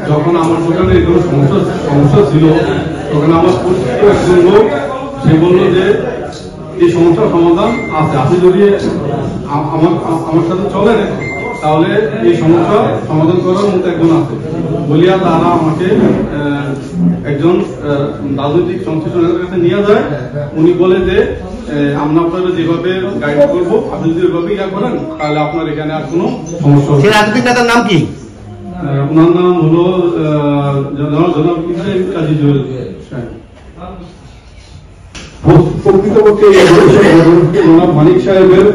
যখন আমার দোকানে কোনো সমস্যা ছিল তখন আমার পরিচিত একজন লোক সে বললো যে এই সমস্যার সমাধান আছে, আপনি যদি আমার সাথে চলেন তাহলে এই সমস্যা সমাধান করার মতো একজন আছে বলিয়া তারা আমাকে একজন রাজনৈতিক সংশ্লিষ্টদের কাছে নিয়ে যায়। উনি বলে যে আমরা আপনারা যেভাবে গাইড করবো আপনি যদি ওইভাবে ইয়া করেন তাহলে আপনার এখানে আর কোনো সমস্যা হবে। সেই রাজনৈতিক নেতার নাম কি? ওনার নাম হলো জনাব ইব্রাহিম কাজী জুয়েল সাহেব। প্রকৃতপক্ষে জনাব মানিক সাহেবের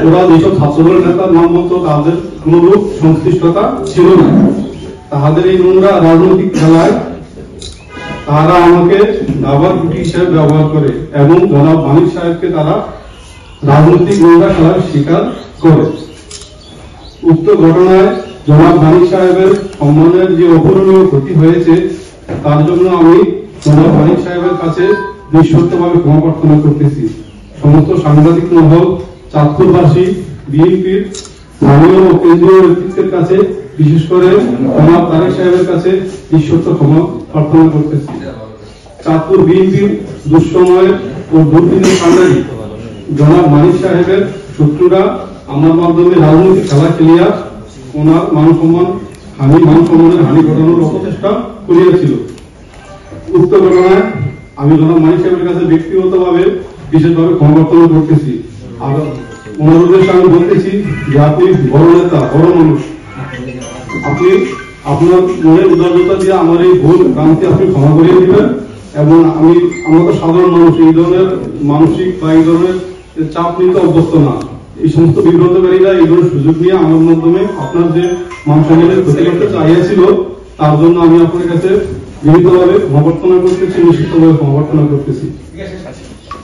ওরা যেসব ছাত্রদলের নেতার নাম বলতো তাদের কোনো লোক সংশ্লিষ্টতা ছিল না। তাহাদের এই নোংরা রাজনৈতিক খেলায় তারা আমাকে দাবার গুটি হিসেবে ব্যবহার করে এবং জনাব মানিক সাহেবকে তারা রাজনৈতিক নোংরা খেলার শিকার করে। উক্ত ঘটনায় জনাব মানিক সাহেবের সম্মানের যে অপূরণীয় ক্ষতি হয়েছে তার জন্য আমি জনাব মানিক সাহেবের কাছে নিঃশর্তভাবে ক্ষমা প্রার্থনা করতেছি। সমস্ত সাংবাদিক মহল, চাঁদপুরবাসী, বিএনপির স্থানীয় ও কেন্দ্রীয় নেতৃত্বের কাছে, বিশেষ করে জনাব তারেক সাহেবের কাছে নিঃশর্ত ক্ষমা প্রার্থনা করতেছি। চাঁদপুর বিএনপির দুঃসময়ের ও দুর্দিনের কাণ্ডারী জনাব মানিক সাহেবের শত্রুরা আমার মাধ্যমে রাজনৈতিক খেলা খেলিয়া ওনার মান সম্মানের হানি ঘটানোর অপচেষ্টা করিয়াছিল। উক্ত ঘটনায় আমি জনাব মানিক সাহেবের কাছে ব্যক্তিগতভাবে বিশেষভাবে ক্ষমা প্রার্থনা করতেছি। আর ওনার উদ্দেশ্যে আমি বলতেছি যে আপনি বড় নেতা, বড় মানুষ, আপনি আপনার মনের উদারতা দিয়ে আমার এই ভুল ভ্রান্তি আপনি ক্ষমা করিয়ে দিবেন এবং আমরা তো সাধারণ মানুষ, এই ধরনের মানসিক বা এই ধরনের চাপ নিতে অভ্যস্ত না। এই সমস্ত বিভ্রান্তকারীরা এই ধরনের সুযোগ নিয়ে আমার মাধ্যমে আপনার যে মান সম্মানের ক্ষতি করতে চাইছিল তার জন্য আমি আপনার কাছে বিনীতভাবে ক্ষমা প্রার্থনা করতেছি, নিশ্চিতভাবে ক্ষমা প্রার্থনা করতেছি।